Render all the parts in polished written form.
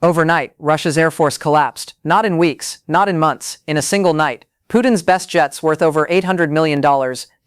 Overnight, Russia's air force collapsed. Not in weeks, not in months, in a single night. Putin's best jets, worth over $800 million,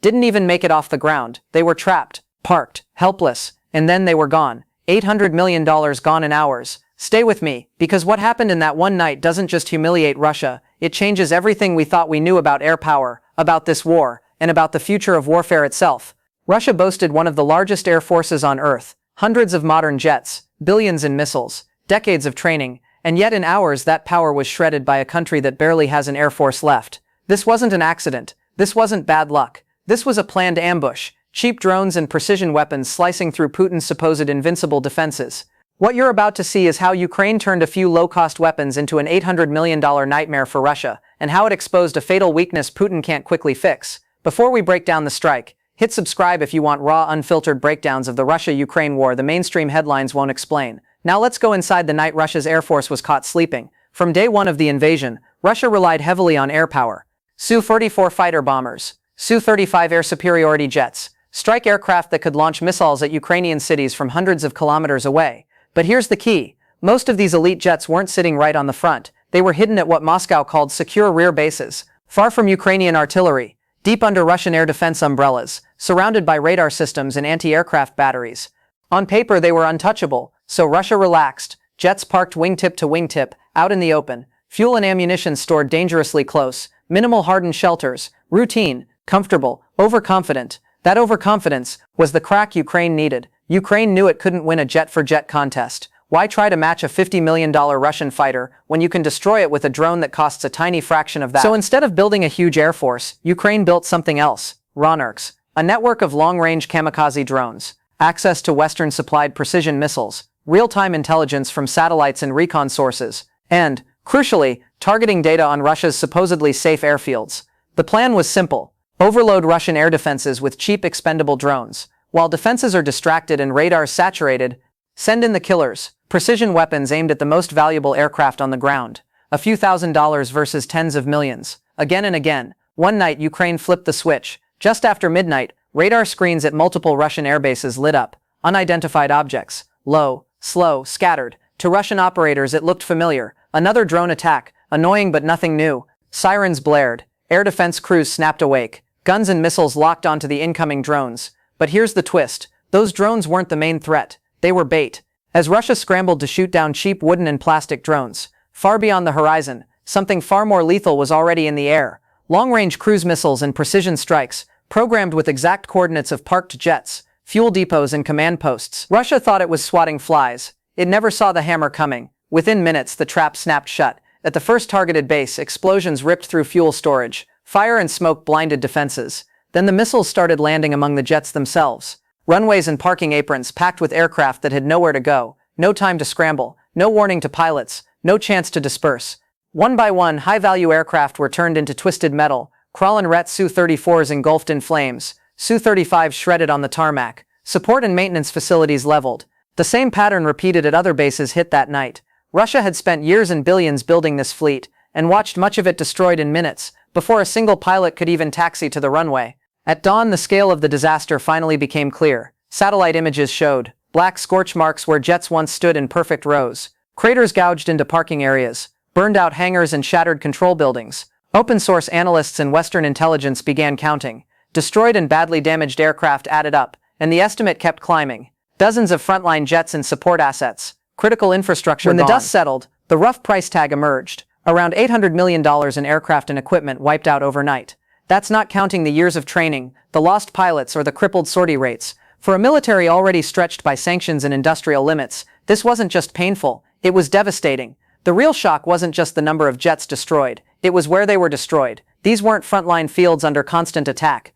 didn't even make it off the ground. They were trapped, parked, helpless, and then they were gone. $800 million gone in hours. Stay with me, because what happened in that one night doesn't just humiliate Russia, it changes everything we thought we knew about air power, about this war, and about the future of warfare itself. Russia boasted one of the largest air forces on Earth, hundreds of modern jets, billions in missiles, decades of training, and yet in hours that power was shredded by a country that barely has an air force left. This wasn't an accident. This wasn't bad luck. This was a planned ambush, cheap drones and precision weapons slicing through Putin's supposed invincible defenses. What you're about to see is how Ukraine turned a few low-cost weapons into an $800 million nightmare for Russia, and how it exposed a fatal weakness Putin can't quickly fix. Before we break down the strike, hit subscribe if you want raw, unfiltered breakdowns of the Russia-Ukraine war the mainstream headlines won't explain. Now let's go inside the night Russia's air force was caught sleeping. From day one of the invasion, Russia relied heavily on air power. Su-34 fighter bombers, Su-35 air superiority jets, strike aircraft that could launch missiles at Ukrainian cities from hundreds of kilometers away. But here's the key. Most of these elite jets weren't sitting right on the front. They were hidden at what Moscow called secure rear bases, far from Ukrainian artillery, deep under Russian air defense umbrellas, surrounded by radar systems and anti-aircraft batteries. On paper, they were untouchable, so Russia relaxed, jets parked wingtip to wingtip, out in the open, fuel and ammunition stored dangerously close, minimal hardened shelters, routine, comfortable, overconfident. That overconfidence was the crack Ukraine needed. Ukraine knew it couldn't win a jet-for-jet contest. Why try to match a $50 million Russian fighter when you can destroy it with a drone that costs a tiny fraction of that? So instead of building a huge air force, Ukraine built something else, Ronarks, a network of long-range kamikaze drones, access to Western-supplied precision missiles, real-time intelligence from satellites and recon sources, and, crucially, targeting data on Russia's supposedly safe airfields. The plan was simple. Overload Russian air defenses with cheap expendable drones. While defenses are distracted and radars saturated, send in the killers, precision weapons aimed at the most valuable aircraft on the ground. A few $1,000s versus tens of millions. Again and again. One night Ukraine flipped the switch. Just after midnight, radar screens at multiple Russian airbases lit up. Unidentified objects. Low, slow, scattered. To Russian operators it looked familiar. Another drone attack. Annoying but nothing new. Sirens blared. Air defense crews snapped awake. Guns and missiles locked onto the incoming drones. But here's the twist. Those drones weren't the main threat. They were bait. As Russia scrambled to shoot down cheap wooden and plastic drones, far beyond the horizon, something far more lethal was already in the air. Long-range cruise missiles and precision strikes, programmed with exact coordinates of parked jets, fuel depots and command posts. Russia thought it was swatting flies. It never saw the hammer coming. Within minutes, the trap snapped shut. At the first targeted base, explosions ripped through fuel storage. Fire and smoke blinded defenses. Then the missiles started landing among the jets themselves. Runways and parking aprons packed with aircraft that had nowhere to go, no time to scramble, no warning to pilots, no chance to disperse. One by one, high-value aircraft were turned into twisted metal, crawling ret Su-34s engulfed in flames, Su-35s shredded on the tarmac, support and maintenance facilities leveled. The same pattern repeated at other bases hit that night. Russia had spent years and billions building this fleet, and watched much of it destroyed in minutes, before a single pilot could even taxi to the runway. At dawn, the scale of the disaster finally became clear. Satellite images showed black scorch marks where jets once stood in perfect rows, craters gouged into parking areas, burned out hangars and shattered control buildings. Open-source analysts and Western intelligence began counting. Destroyed and badly damaged aircraft added up, and the estimate kept climbing. Dozens of frontline jets and support assets, critical infrastructure gone. When the dust settled, the rough price tag emerged. Around $800 million in aircraft and equipment wiped out overnight. That's not counting the years of training, the lost pilots, or the crippled sortie rates. For a military already stretched by sanctions and industrial limits, this wasn't just painful, it was devastating. The real shock wasn't just the number of jets destroyed, it was where they were destroyed. These weren't frontline fields under constant attack.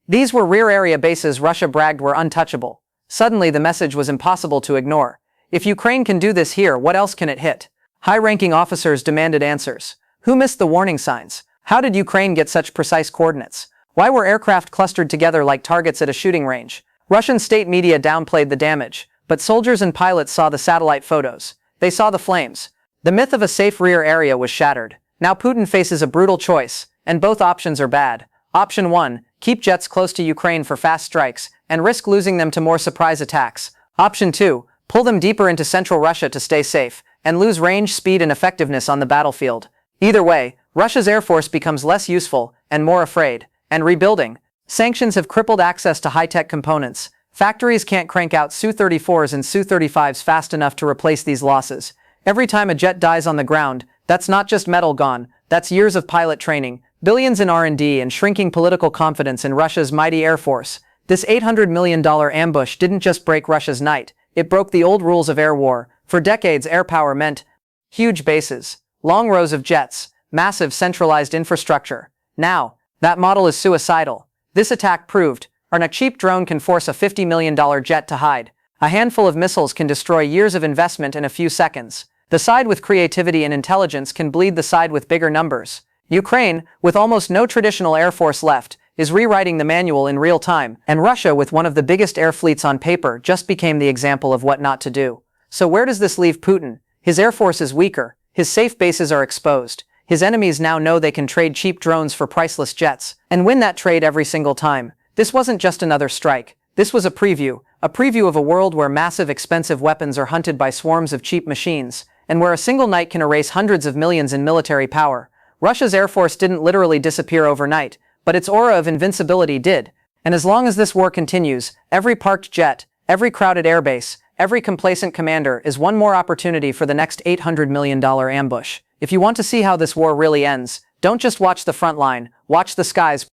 These were rear area bases Russia bragged were untouchable. Suddenly the message was impossible to ignore. If Ukraine can do this here, what else can it hit? High-ranking officers demanded answers. Who missed the warning signs? How did Ukraine get such precise coordinates? Why were aircraft clustered together like targets at a shooting range? Russian state media downplayed the damage, but soldiers and pilots saw the satellite photos. They saw the flames. The myth of a safe rear area was shattered. Now Putin faces a brutal choice, and both options are bad. Option 1, keep jets close to Ukraine for fast strikes, and risk losing them to more surprise attacks. Option 2, pull them deeper into central Russia to stay safe, and lose range, speed, and effectiveness on the battlefield. Either way, Russia's air force becomes less useful and more afraid. And rebuilding. Sanctions have crippled access to high-tech components. Factories can't crank out Su-34s and Su-35s fast enough to replace these losses. Every time a jet dies on the ground, that's not just metal gone, that's years of pilot training, billions in R&D, and shrinking political confidence in Russia's mighty air force. This $800 million ambush didn't just break Russia's night, it broke the old rules of air war. For decades, air power meant huge bases, long rows of jets, massive centralized infrastructure. Now, that model is suicidal. This attack proved, a cheap drone can force a $50 million jet to hide. A handful of missiles can destroy years of investment in a few seconds. The side with creativity and intelligence can bleed the side with bigger numbers. Ukraine, with almost no traditional air force left, is rewriting the manual in real time, and Russia, with one of the biggest air fleets on paper, just became the example of what not to do. So where does this leave Putin? His air force is weaker, his safe bases are exposed, his enemies now know they can trade cheap drones for priceless jets, and win that trade every single time. This wasn't just another strike, this was a preview of a world where massive expensive weapons are hunted by swarms of cheap machines, and where a single night can erase hundreds of millions in military power. Russia's air force didn't literally disappear overnight, but its aura of invincibility did. And as long as this war continues, every parked jet, every crowded airbase, every complacent commander is one more opportunity for the next $800 million ambush. If you want to see how this war really ends, don't just watch the front line, watch the skies.